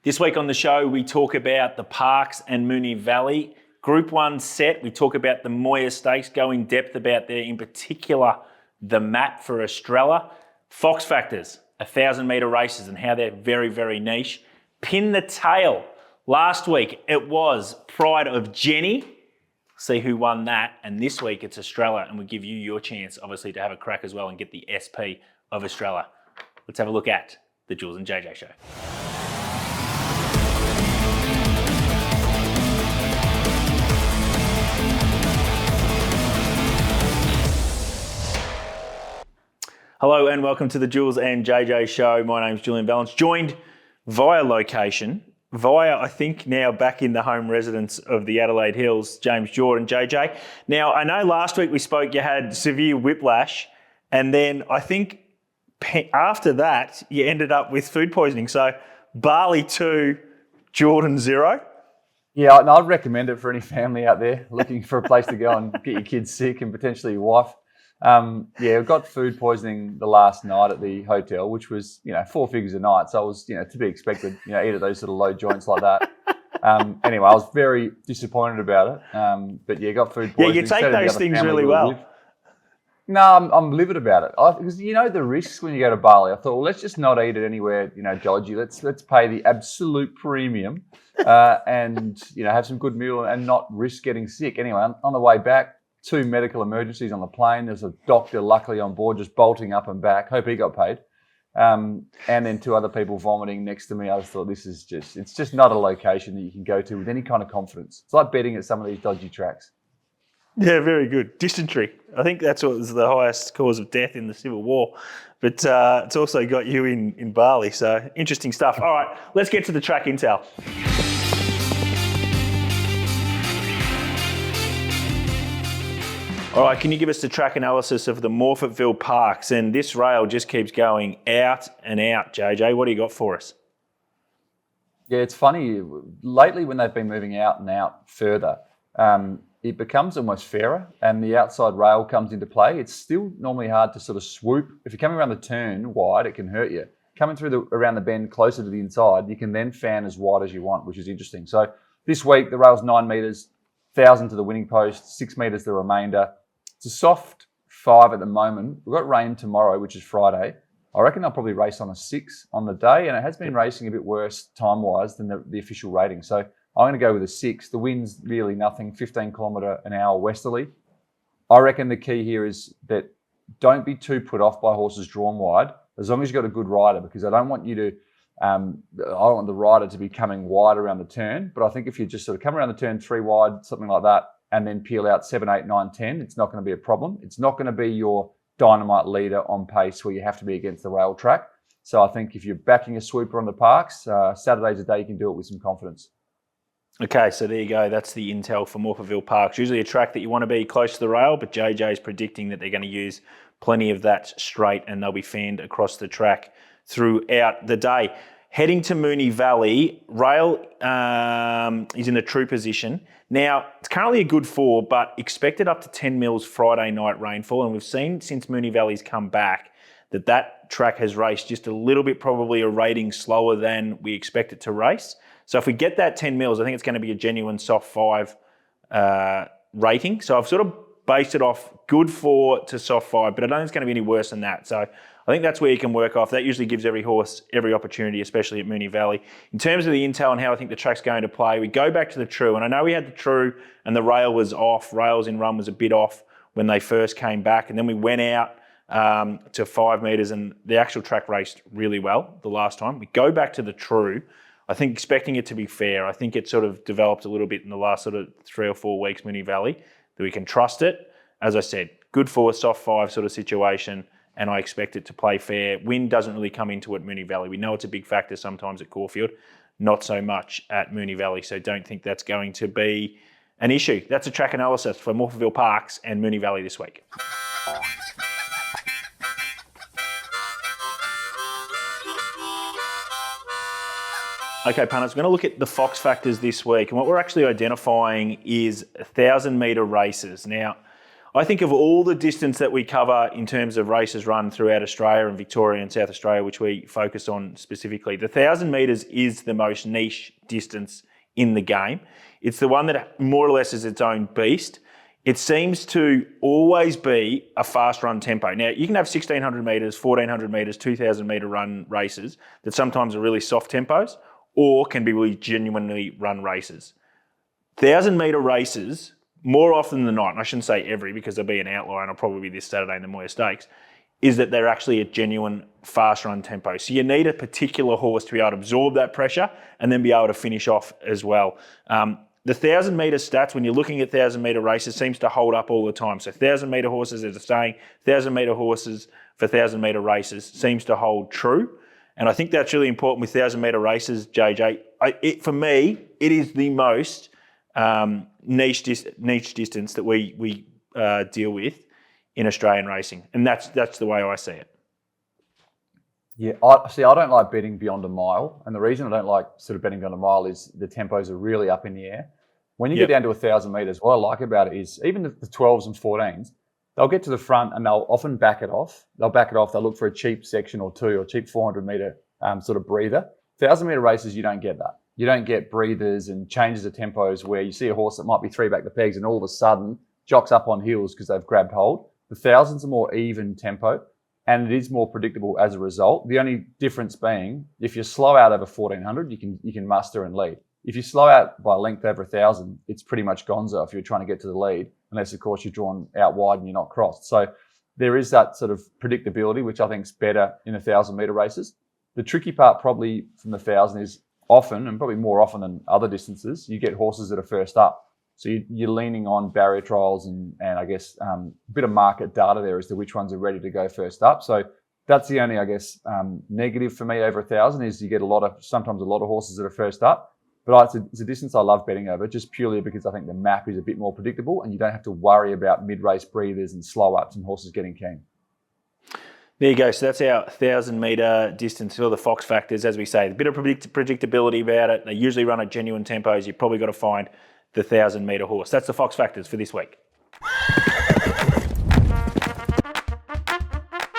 This week on the show, we talk about the Parks and Moonee Valley. Group 1 set, we talk about the Moir Stakes, go in depth about there, in particular, the map for Estrilella. Fox Factors, 1,000-metre races and how they're very, very niche. Pin the tail. Last week, it was Pride of Jenny. See who won that. And this week, it's Estrilella, and we give you your chance, obviously, to have a crack as well and get the SP of Estrilella. Let's have a look at the Jules and JJ show. Hello and welcome to the Jules and JJ show. My name's Julian Balance, joined via location, I think now back in the home residence of the Adelaide Hills, James Jordan. JJ, now I know last week we spoke you had severe whiplash, and then I think after that you ended up with food poisoning. So Bali 2, Jordan 0. Yeah, I'd recommend it for any family out there looking for a place to go and get your kids sick and potentially your wife. I got food poisoning the last night at the hotel, which was, 4 figures a night. So I was, to be expected, eat at those sort of low joints like that. Anyway, I was very disappointed about it. But got food poisoning. Yeah, you take those things really well. No, I'm livid about it. Because the risks when you go to Bali. I thought, well, let's just not eat it anywhere, dodgy. Let's pay the absolute premium and, have some good meal and not risk getting sick. Anyway, on the way back, 2 medical emergencies on the plane. There's a doctor luckily on board just bolting up and back. Hope he got paid. And then 2 other people vomiting next to me. I just thought it's just not a location that you can go to with any kind of confidence. It's like betting at some of these dodgy tracks. Yeah, very good. Dysentery. I think that's what was the highest cause of death in the Civil War. But it's also got you in Bali. So interesting stuff. All right, let's get to the track intel. All right, can you give us the track analysis of the Morphettville Parks? And this rail just keeps going out and out, JJ. What do you got for us? Yeah, it's funny. Lately, when they've been moving out and out further, it becomes almost fairer and the outside rail comes into play. It's still normally hard to sort of swoop. If you're coming around the turn wide, it can hurt you. Coming around the bend closer to the inside, you can then fan as wide as you want, which is interesting. So this week, the rail's 9 metres, 1,000 to the winning post, 6 metres the remainder. It's a soft 5 at the moment. We've got rain tomorrow, which is Friday. I reckon I'll probably race on a 6 on the day, and it has been racing a bit worse time-wise than the official rating. So I'm going to go with a 6. The wind's really nothing, 15 kilometre an hour westerly. I reckon the key here is that don't be too put off by horses drawn wide, as long as you've got a good rider, because I don't want you to I don't want the rider to be coming wide around the turn, but I think if you just sort of come around the turn 3 wide, something like that, and then peel out 7, 8, 9, 10, it's not going to be a problem. It's not going to be your dynamite leader on pace where you have to be against the rail track. So I think if you're backing a swooper on the Parks, Saturday's a day you can do it with some confidence. Okay, so there you go. That's the intel for Morphettville Parks. Usually a track that you want to be close to the rail, but JJ's predicting that they're going to use plenty of that straight and they'll be fanned across the track throughout the day. Heading to Moonee Valley, rail is in a true position. Now, it's currently a good 4, but expected up to 10 mils Friday night rainfall. And we've seen since Moonee Valley's come back that track has raced just a little bit, probably a rating slower than we expect it to race. So if we get that 10 mils, I think it's going to be a genuine soft 5 rating. So I've sort of based it off good 4 to soft 5, but I don't think it's going to be any worse than that. So I think that's where you can work off. That usually gives every horse every opportunity, especially at Moonee Valley. In terms of the intel and how I think the track's going to play, we go back to the true. And I know we had the true and the rail was off. Rails in run was a bit off when they first came back. And then we went out to 5 metres and the actual track raced really well the last time. We go back to the true. I think expecting it to be fair. I think it sort of developed a little bit in the last sort of 3 or 4 weeks, Moonee Valley, that we can trust it. As I said, good 4, soft 5 sort of situation. And I expect it to play fair. Wind doesn't really come into it, Moonee Valley. We know it's a big factor sometimes at Caulfield, not so much at Moonee Valley. So don't think that's going to be an issue. That's a track analysis for Morphettville Parks and Moonee Valley this week. Okay, punters, we're going to look at the Fox factors this week. And what we're actually identifying is 1,000-metre races. Now, I think of all the distance that we cover in terms of races run throughout Australia and Victoria and South Australia, which we focus on specifically, the 1,000 metres is the most niche distance in the game. It's the one that more or less is its own beast. It seems to always be a fast run tempo. Now, you can have 1,600 metres, 1,400 metres, 2,000 metre run races that sometimes are really soft tempos or can be really genuinely run races. 1,000 metre races, more often than not, and I shouldn't say every because there'll be an outlier and I'll probably be this Saturday in the Moir Stakes, is that they're actually a genuine fast run tempo. So you need a particular horse to be able to absorb that pressure and then be able to finish off as well. The 1,000 metre stats, when you're looking at 1,000 metre races, seems to hold up all the time. So 1,000 metre horses, as they're saying, 1,000 metre horses for 1,000 metre races seems to hold true. And I think that's really important with 1,000 metre races, JJ. For me, it is the most niche distance that we deal with in Australian racing. And that's the way I see it. Yeah, I don't like betting beyond a mile. And the reason I don't like sort of betting beyond a mile is the tempos are really up in the air. When you get down to 1,000 metres, what I like about it is even the 12s and 14s, they'll get to the front and they'll often back it off. They'll look for a cheap section or two or cheap 400 metre sort of breather. 1,000 metre races, you don't get that. You don't get breathers and changes of tempos where you see a horse that might be 3 back the pegs and all of a sudden jocks up on heels because they've grabbed hold. The 1,000s are more even tempo and it is more predictable as a result. The only difference being if you slow out over 1,400, you can muster and lead. If you slow out by a length over 1,000, it's pretty much gonzo if you're trying to get to the lead, unless of course you're drawn out wide and you're not crossed. So there is that sort of predictability, which I think is better in 1,000 metre races. The tricky part probably from the 1,000 is often, and probably more often than other distances, you get horses that are first up. So you're leaning on barrier trials and I guess a bit of market data there as to which ones are ready to go first up. So that's the only, I guess, negative for me over 1,000 is you get sometimes a lot of horses that are first up. But it's a distance I love betting over just purely because I think the map is a bit more predictable and you don't have to worry about mid-race breathers and slow ups and horses getting keen. There you go. So that's our 1,000 metre distance for the Fox factors. As we say, a bit of predictability about it. They usually run at genuine tempos. You've probably got to find the 1,000 metre horse. That's the Fox factors for this week.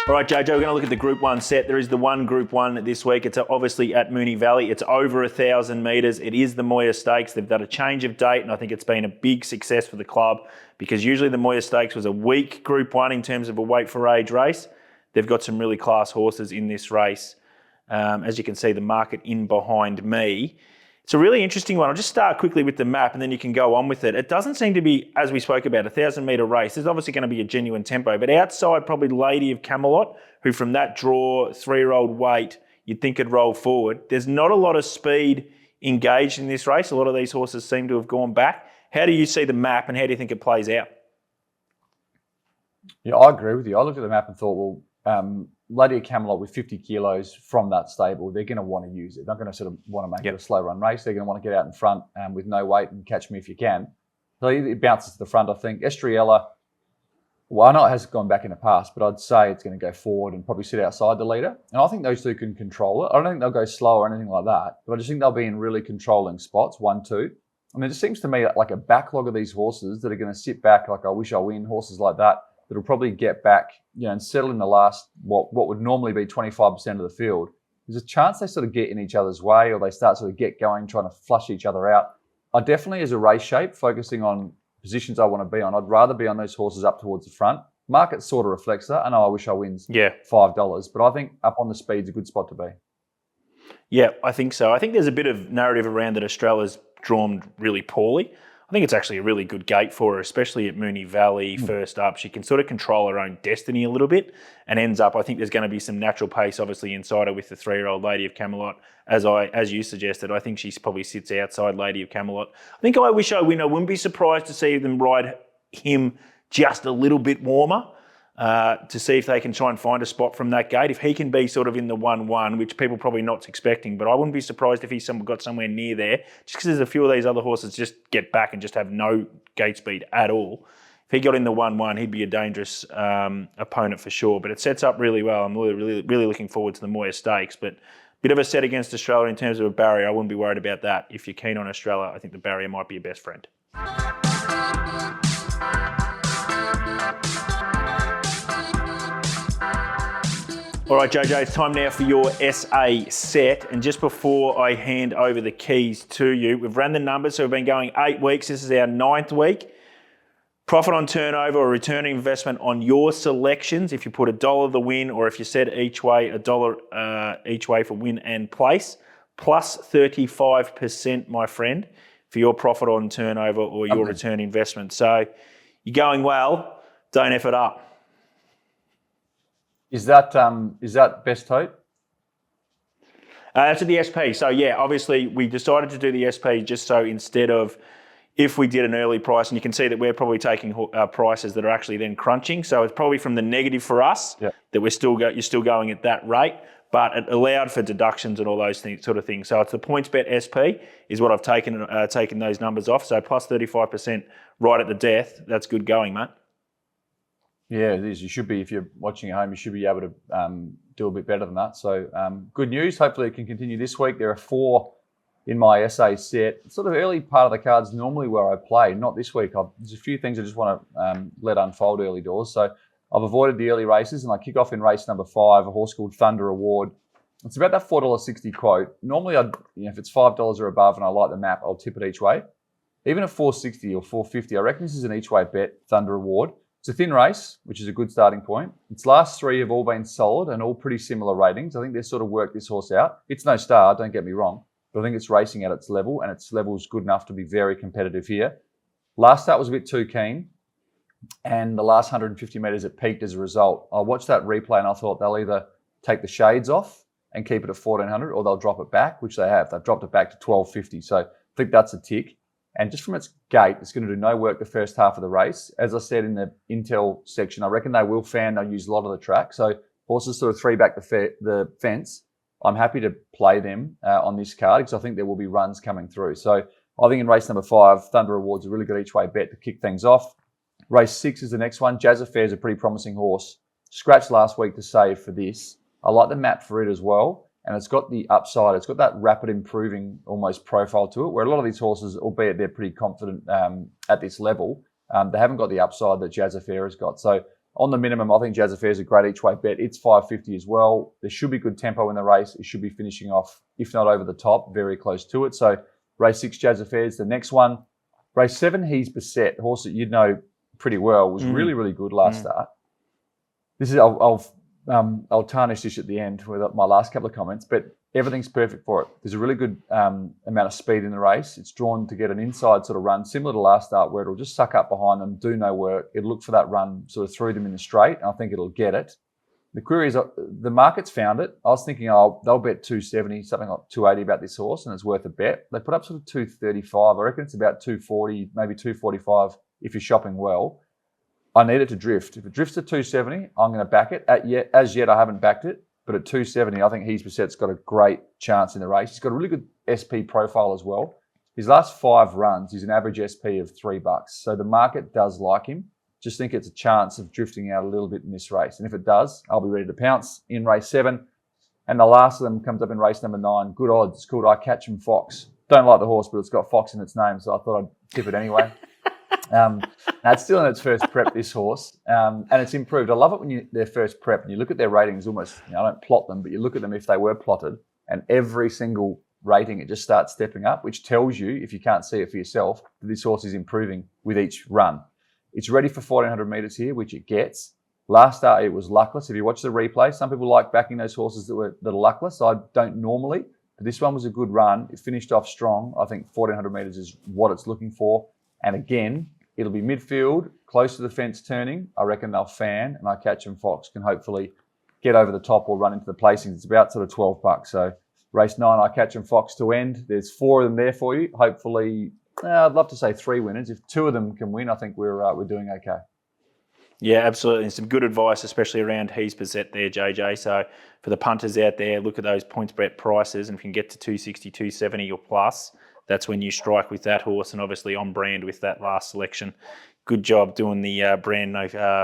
All right, JJ, we're going to look at the Group 1 set. There is the one Group 1 this week. It's obviously at Moonee Valley. It's over 1,000 metres. It is the Moir Stakes. They've done a change of date, and I think it's been a big success for the club because usually the Moir Stakes was a weak Group 1 in terms of a weight for age race. They've got some really class horses in this race. As you can see, the market in behind me. It's a really interesting one. I'll just start quickly with the map and then you can go on with it. It doesn't seem to be, as we spoke about, a 1,000 metre race. There's obviously going to be a genuine tempo, but outside probably Lady of Camelot, who from that draw, 3-year-old weight, you'd think could roll forward. There's not a lot of speed engaged in this race. A lot of these horses seem to have gone back. How do you see the map and how do you think it plays out? Yeah, I agree with you. I looked at the map and thought, well, Lady of Camelot with 50 kilos from that stable, they're going to want to use it. They're not going to sort of want to make it a slow run race. They're going to want to get out in front with no weight and catch me if you can. So it bounces to the front, I think. Estrilella, well, I know it has gone back in the past, but I'd say it's going to go forward and probably sit outside the leader. And I think those two can control it. I don't think they'll go slow or anything like that, but I just think they'll be in really controlling spots, 1, 2. I mean, it just seems to me like a backlog of these horses that are going to sit back like I wish I win, horses like that, that'll probably get back, and settle in the last, what would normally be 25% of the field. There's a chance they sort of get in each other's way or they start sort of get going, trying to flush each other out. I definitely, as a race shape, focusing on positions I want to be on, I'd rather be on those horses up towards the front. Market sort of reflects that. I know I wish I wins $5, but I think up on the speed's a good spot to be. Yeah, I think so. I think there's a bit of narrative around that Estrella's drawn really poorly. I think it's actually a really good gate for her, especially at Moonee Valley, first up. She can sort of control her own destiny a little bit and ends up, I think there's going to be some natural pace, obviously, inside her with the 3-year-old Lady of Camelot. As you suggested, I think she probably sits outside Lady of Camelot. I think I wish I win. I wouldn't be surprised to see them ride him just a little bit warmer to see if they can try and find a spot from that gate. If he can be sort of in the 1-1, which people probably not expecting, but I wouldn't be surprised if he got somewhere near there, just because there's a few of these other horses just get back and just have no gate speed at all. If he got in the 1-1, he'd be a dangerous opponent for sure. But it sets up really well. I'm really looking forward to the Moir Stakes. But bit of a set against Australia in terms of a barrier. I wouldn't be worried about that. If you're keen on Australia, I think the barrier might be your best friend. All right, JJ, it's time now for your SA set. And just before I hand over the keys to you, we've run the numbers. So we've been going 8 weeks. This is our 9th week. Profit on turnover or return on investment on your selections. If you put $1 the win, or if you said each way, $1 each way for win and place, plus 35%, my friend, for your profit on turnover or your return investment. So you're going well. Don't F it up. Is that best tote? That's at the SP. So yeah, obviously we decided to do the SP just so instead of if we did an early price, and you can see that we're probably taking prices that are actually then crunching. So it's probably from the negative for us that you're still going at that rate, but it allowed for deductions and all those things, sort of things. So it's the PointsBet SP is what I've taken those numbers off. So plus 35% right at the death. That's good going, mate. Yeah, it is. You should be, if you're watching at home, you should be able to do a bit better than that. So good news. Hopefully it can continue this week. There are 4 in my SA set. It's sort of early part of the cards normally where I play, not this week. There's a few things I just want to let unfold early doors. So I've avoided the early races and I kick off in race number 5, a horse called Thunder Award. It's about that $4.60 quote. Normally, if it's $5 or above and I like the map, I'll tip it each way. Even at $4.60 or $4.50, I reckon this is an each way bet, Thunder Award. It's a thin race, which is a good starting point. Its last 3 have all been solid and all pretty similar ratings. I think they've sort of worked this horse out. It's no star, don't get me wrong, but I think it's racing at its level, and its level is good enough to be very competitive here. Last start was a bit too keen, and the last 150 metres it peaked as a result. I watched that replay and I thought they'll either take the shades off and keep it at 1400, or they'll drop it back, which they have. They've dropped it back to 1250, so I think that's a tick. And just from its gait, it's going to do no work the first half of the race. As I said in the Intel section, I reckon they will fan. They'll use a lot of the track. So horses sort of 3 back the fence. I'm happy to play them on this card because I think there will be runs coming through. So I think in race number 5, Thunder Award's a really good each way bet to kick things off. Race 6 is the next one. Jazz Affair's a pretty promising horse. Scratched last week to save for this. I like the map for it as well. And it's got the upside. It's got that rapid improving almost profile to it, where a lot of these horses, albeit they're pretty confident at this level, they haven't got the upside that Jazz Affair has got. So on the minimum, I think Jazz Affair is a great each way bet. It's $5.50 as well. There should be good tempo in the race. It should be finishing off, if not over the top, very close to it. So race 6, Jazz Affair is the next one. Race 7, He's Beset, a horse that you'd know pretty well, was really, really good last start. This is I'll tarnish this at the end with my last couple of comments, but everything's perfect for it. There's a really good amount of speed in the race. It's drawn to get an inside sort of run, similar to last start, where it'll just suck up behind them, do no work. It'll look for that run sort of through them in the straight, and I think it'll get it. The query is, the market's found it. I was thinking, they'll bet 270, something like 280 about this horse, and it's worth a bet. They put up sort of 235. I reckon it's about 240, maybe 245 if you're shopping well. I need it to drift. If it drifts to 270, I'm going to back it. As yet, I haven't backed it, but at 270, I think He's Beset's got a great chance in the race. He's got a really good SP profile as well. His last 5 runs, he's an average SP of $3. So the market does like him. Just think it's a chance of drifting out a little bit in this race. And if it does, I'll be ready to pounce in race 7. And the last of them comes up in race number 9. Good odds. It's called I Catch 'Em Fox. Don't like the horse, but it's got Fox in its name, so I thought I'd tip it anyway. Now it's still in its first prep, this horse, and it's improved. I love it when their first prep and you look at their ratings almost, I don't plot them, but you look at them if they were plotted, and every single rating, it just starts stepping up, which tells you, if you can't see it for yourself, that this horse is improving with each run. It's ready for 1400 metres here, which it gets. Last start, it was luckless. If you watch the replay, some people like backing those horses that are luckless. I don't normally, but this one was a good run. It finished off strong. I think 1400 metres is what it's looking for. And again, it'll be midfield, close to the fence turning. I reckon they'll fan, and I Catch 'Em Fox can hopefully get over the top or run into the placings. It's about sort of $12. So race 9, I Catch 'Em Fox to end. There's 4 of them there for you. Hopefully, I'd love to say 3 winners. If 2 of them can win, I think we're doing okay. Yeah, absolutely. And some good advice, especially around He's Beset there, JJ. So for the punters out there, look at those PointsBet prices, and if you can get to 260, 270 or plus, that's when you strike with that horse, and obviously on brand with that last selection. Good job doing the brand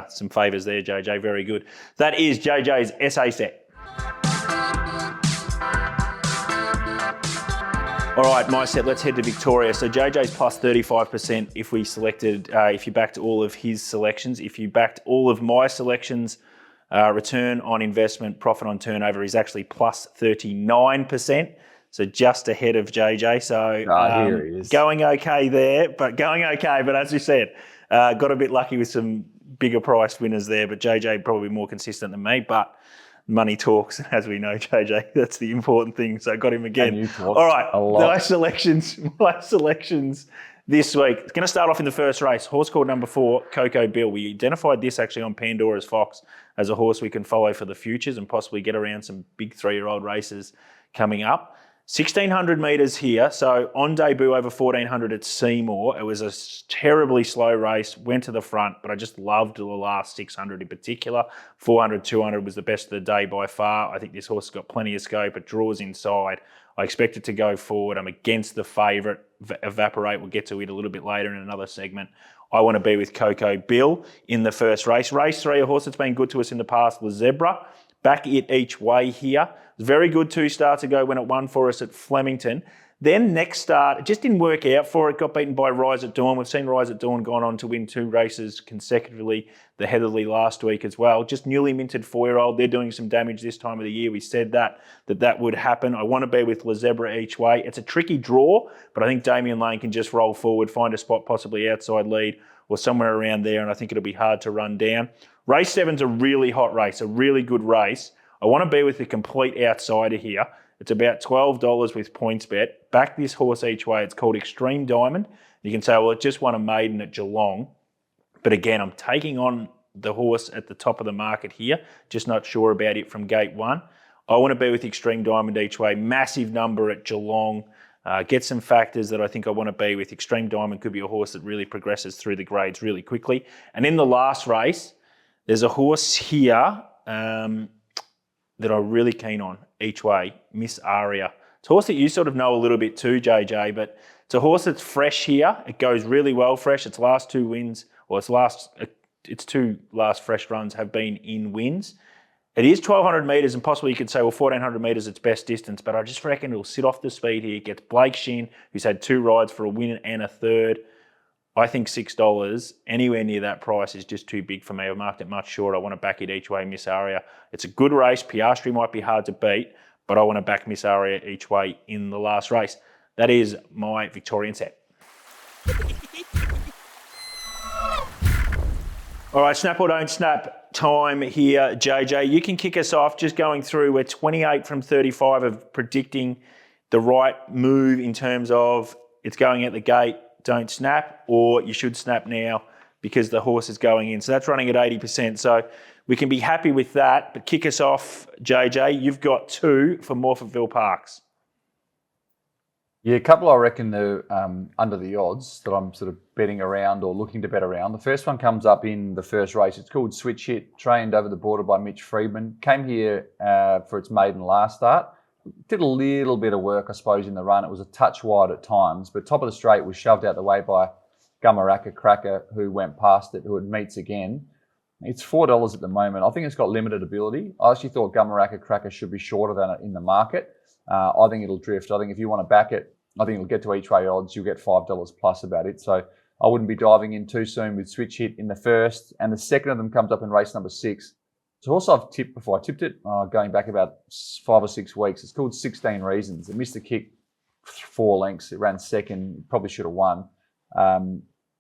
some favours there, JJ. Very good. That is JJ's SA set. All right, my set, let's head to Victoria. So JJ's plus 35% if you backed all of his selections. If you backed all of my selections, Return on investment, profit on turnover is actually plus 39%. So just ahead of JJ. So Here he is. going okay there, but as you said, got a bit lucky with some bigger priced winners there, but JJ probably more consistent than me, but money talks, as we know, JJ. That's the important thing. So I got him again. And you talk all right, a lot. my selections this week. It's going to start off in the first race. Horse called number 4, Cocoa Bill. We identified this actually on Pandora's Fox as a horse we can follow for the futures and possibly get around some big 3-year-old races coming up. 1,600 metres here. So on debut over 1,400 at Seymour. It was a terribly slow race, went to the front, but I just loved the last 600 in particular. 400, 200 was the best of the day by far. I think this horse has got plenty of scope. It draws inside. I expect it to go forward. I'm against the favourite, Evaporate. We'll get to it a little bit later in another segment. I want to be with Cocoa Bill in the first race. Race 3, a horse that's been good to us in the past, La Zebra. Back it each way here. It was very good 2 starts ago when it won for us at Flemington. Then next start, it just didn't work out for it. Got beaten by Rise at Dawn. We've seen Rise at Dawn gone on to win 2 races consecutively. The Heatherly last week as well. Just newly minted 4-year-old. They're doing some damage this time of the year. We said that would happen. I want to be with La Zebra each way. It's a tricky draw, but I think Damien Lane can just roll forward, find a spot possibly outside lead or somewhere around there, and I think it'll be hard to run down. Race 7's a really hot race, a really good race. I want to be with the complete outsider here. It's about $12 with PointsBet. Back this horse each way. It's called Extreme Diamond. You can say, well, it just won a maiden at Geelong. But again, I'm taking on the horse at the top of the market here. Just not sure about it from gate 1. I want to be with Extreme Diamond each way. Massive number at Geelong. Get some factors that I think I want to be with. Extreme Diamond could be a horse that really progresses through the grades really quickly. And in the last race, there's a horse here that I'm really keen on each way, Miss Aria. It's a horse that you sort of know a little bit too, JJ, but it's a horse that's fresh here. It goes really well fresh. Its last 2 wins, or its 2 last fresh runs have been in wins. It is 1,200 metres, and possibly you could say, well, 1,400 metres its best distance, but I just reckon it'll sit off the speed here. It gets Blake Shin, who's had 2 rides for a win and a third. I think $6, anywhere near that price, is just too big for me. I've marked it much short. I want to back it each way, Miss Aria. It's a good race. Piastri might be hard to beat, but I want to back Miss Aria each way in the last race. That is my Victorian set. All right, snap or don't snap time here, JJ. You can kick us off just going through. We're 28 from 35 of predicting the right move in terms of it's going out the gate, don't snap, or you should snap now because the horse is going in. So that's running at 80%. So we can be happy with that. But kick us off, JJ. You've got 2 for Morphettville Parks. Yeah, a couple I reckon they're under the odds that I'm sort of betting around or looking to bet around. The first one comes up in the first race. It's called Switch Hit, trained over the border by Mitch Friedman. Came here for its maiden last start. Did a little bit of work, I suppose, in the run. It was a touch wide at times, but top of the straight was shoved out the way by Gumaraka Cracker, who went past it, who it meets again. It's $4 at the moment. I think it's got limited ability. I actually thought Gumaraka Cracker should be shorter than it in the market. I think it'll drift. I think if you want to back it, I think it'll get to each way odds. You'll get $5 plus about it. So I wouldn't be diving in too soon with Switch Hit in the first. And the second of them comes up in race number 6. It's a horse I've tipped before. I tipped it going back about 5 or 6 weeks. It's called 16 Reasons. It missed the kick 4 lengths. It ran second. Probably should have won.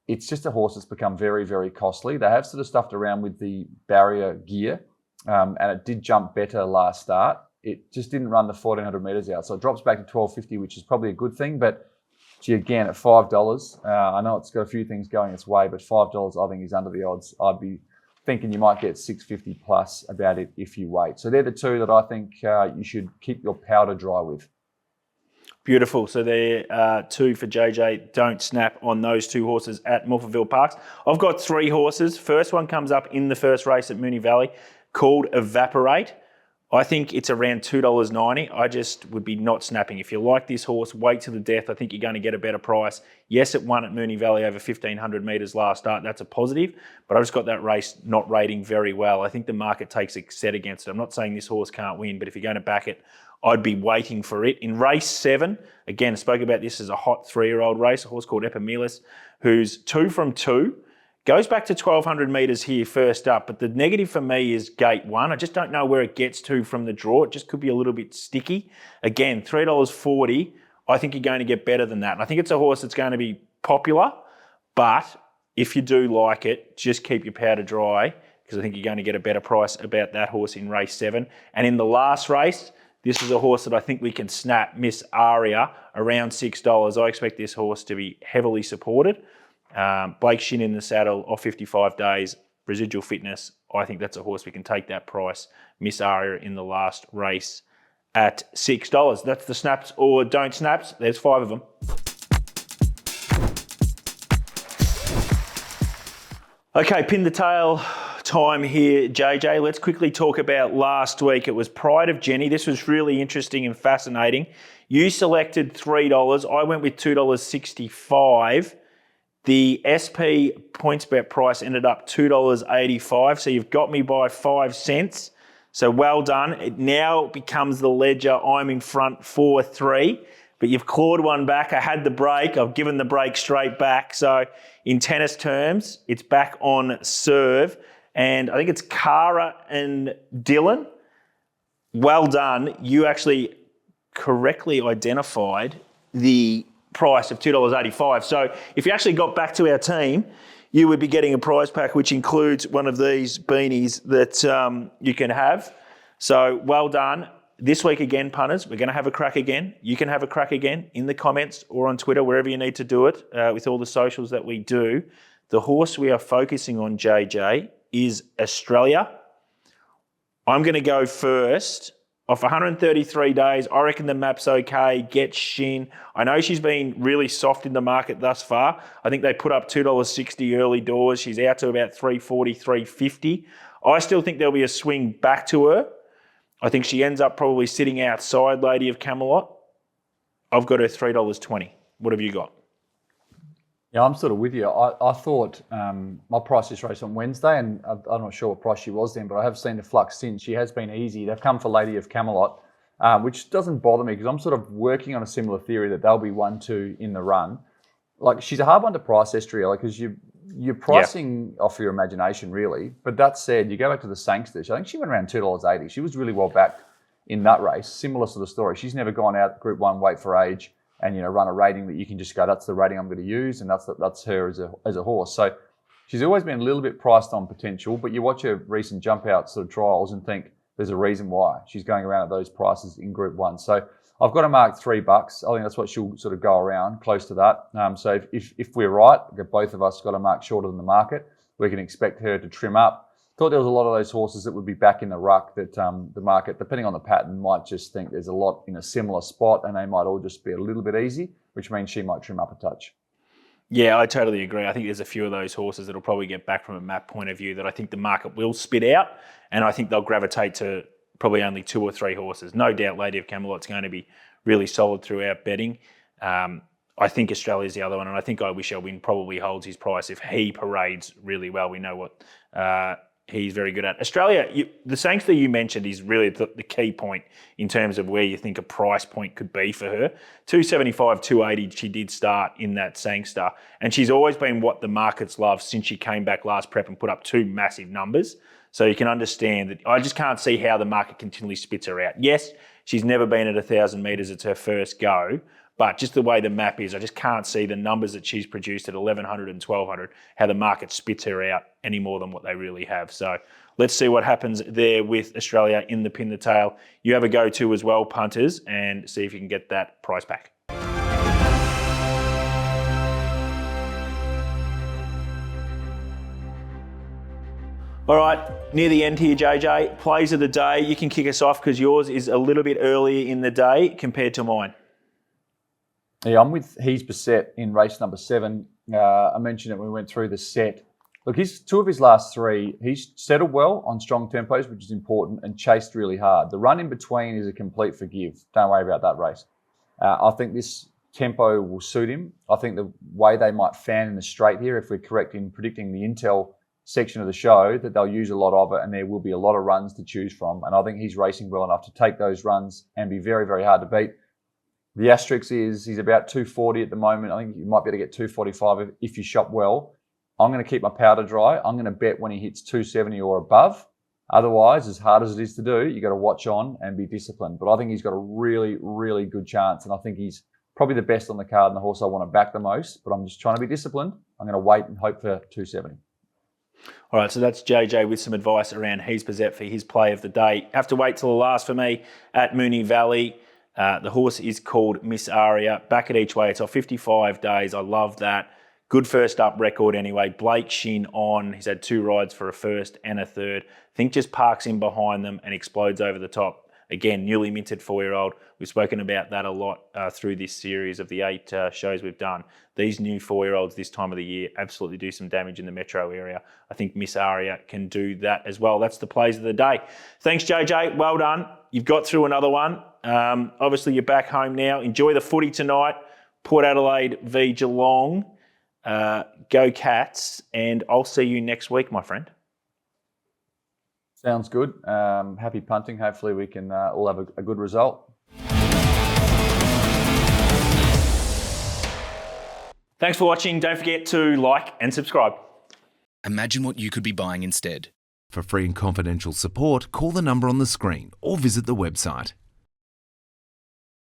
It's just a horse that's become very, very costly. They have sort of stuffed around with the barrier gear, and it did jump better last start. It just didn't run the 1,400 metres out. So it drops back to 1,250, which is probably a good thing. But gee, again, at $5, I know it's got a few things going its way, but $5 I think is under the odds. I'd be thinking you might get $6.50 plus about it if you wait. So they're the 2 that I think you should keep your powder dry with. Beautiful. So there are 2 for JJ. Don't snap on those 2 horses at Morphettville Parks. I've got 3 horses. First one comes up in the first race at Moonee Valley called Evaporate. I think it's around $2.90. I just would be not snapping. If you like this horse, wait to the death. I think you're going to get a better price. Yes, it won at Moonee Valley over 1,500 metres last start. That's a positive. But I just got that race not rating very well. I think the market takes a set against it. I'm not saying this horse can't win, but if you're going to back it, I'd be waiting for it. In race 7, again, I spoke about this as a hot 3-year-old race, a horse called Epimelis, who's 2 from 2. Goes back to 1,200 metres here first up, but the negative for me is gate 1. I just don't know where it gets to from the draw. It just could be a little bit sticky. Again, $3.40, I think you're going to get better than that. And I think it's a horse that's going to be popular, but if you do like it, just keep your powder dry, because I think you're going to get a better price about that horse in race 7. And in the last race, this is a horse that I think we can snap, Miss Aria, around $6. I expect this horse to be heavily supported. Blake Shin in the saddle, off 55 days, residual fitness. I think that's a horse we can take that price. Miss Aria in the last race at $6. That's the snaps or don't snaps. There's 5 of them. Okay, pin the tail time here, JJ. Let's quickly talk about last week. It was Pride of Jenny. This was really interesting and fascinating. You selected $3. I went with $2.65. The SP PointsBet price ended up $2.85. So you've got me by 5 cents. So well done. It now becomes the ledger. I'm in front 4-3. But you've clawed one back. I had the break. I've given the break straight back. So in tennis terms, it's back on serve. And I think it's Cara and Dylan. Well done. You actually correctly identified the price of $2.85. So if you actually got back to our team, you would be getting a prize pack, which includes one of these beanies that you can have. So well done. This week again, punters, we're going to have a crack again. You can have a crack again in the comments or on Twitter, wherever you need to do it, with all the socials that we do. The horse we are focusing on, JJ, is Estrilella. I'm going to go first. Off 133 days, I reckon the map's okay. Get Shin. I know she's been really soft in the market thus far. I think they put up $2.60 early doors. She's out to about $3.40, $3.50. I still think there'll be a swing back to her. I think she ends up probably sitting outside Lady of Camelot. I've got her $3.20. What have you got? Yeah, I'm sort of with you. I thought my price this race on Wednesday, and I'm not sure what price she was then, but I have seen the flux since. She has been easy. They've come for Lady of Camelot, which doesn't bother me because I'm sort of working on a similar theory that they'll be 1-2 in the run. Like, she's a hard one to price, Estrilella, because you're pricing off your imagination, really. But that said, you go back to the Sangsters. I think she went around $2.80. She was really well backed in that race. Similar sort of story. She's never gone out Group 1, wait for age, and run a rating that you can just go, that's the rating I'm going to use, and that's her as a horse. So she's always been a little bit priced on potential, but you watch her recent jump out sort of trials and think there's a reason why she's going around at those prices in Group 1. So I've got to mark $3. I think that's what she'll sort of go around, close to that. So if we're right, both of us got to mark shorter than the market, we can expect her to trim up. Thought there was a lot of those horses that would be back in the ruck that the market, depending on the pattern, might just think there's a lot in a similar spot and they might all just be a little bit easy, which means she might trim up a touch. Yeah, I totally agree. I think there's a few of those horses that'll probably get back from a map point of view that I think the market will spit out, and I think they'll gravitate to probably only 2 or 3 horses. No doubt Lady of Camelot's going to be really solid throughout betting. I think Australia's the other one, and I think I Wish I Win probably holds his price if he parades really well. We know what he's very good at. Australia, the Sangster you mentioned is really the key point in terms of where you think a price point could be for her. 275, 280, she did start in that Sangster, and she's always been what the markets love since she came back last prep and put up 2 massive numbers. So you can understand that. I just can't see how the market continually spits her out. Yes, she's never been at 1,000 metres. It's her first go. But just the way the map is, I just can't see the numbers that she's produced at 1,100 and 1,200, how the market spits her out any more than what they really have. So let's see what happens there with Australia in the pin the tail. You have a go-to as well, punters, and see if you can get that price back. All right, near the end here, JJ. Plays of the day. You can kick us off because yours is a little bit earlier in the day compared to mine. Yeah, I'm with He's Beset in race number 7. I mentioned it when we went through the set. Look, 2 of his last 3, he's settled well on strong tempos, which is important, and chased really hard. The run in between is a complete forgive. Don't worry about that race. I think this tempo will suit him. I think the way they might fan in the straight here, if we're correct in predicting the Intel section of the show, that they'll use a lot of it and there will be a lot of runs to choose from. And I think he's racing well enough to take those runs and be very, very hard to beat. The asterisk is he's about 240 at the moment. I think you might be able to get 245 if you shop well. I'm going to keep my powder dry. I'm going to bet when he hits 270 or above. Otherwise, as hard as it is to do, you got to watch on and be disciplined. But I think he's got a really, really good chance, and I think he's probably the best on the card and the horse I want to back the most. But I'm just trying to be disciplined. I'm going to wait and hope for 270. All right, so that's JJ with some advice around his Bezet for his play of the day. Have to wait till the last for me at Moonee Valley. The horse is called Miss Aria. Back at each way, it's off 55 days. I love that. Good first up record anyway. Blake Shin on. He's had 2 rides for a first and a third. I think just parks in behind them and explodes over the top. Again, newly minted 4-year-old. We've spoken about that a lot through this series of the 8 shows we've done. These new 4-year-olds this time of the year absolutely do some damage in the metro area. I think Miss Aria can do that as well. That's the plays of the day. Thanks, JJ. Well done. You've got through another one. Obviously, you're back home now. Enjoy the footy tonight. Port Adelaide v Geelong. Go Cats. And I'll see you next week, my friend. Sounds good. Happy punting. Hopefully we can all have a good result. Thanks for watching. Don't forget to like and subscribe. Imagine what you could be buying instead. For free and confidential support, call the number on the screen or visit the website.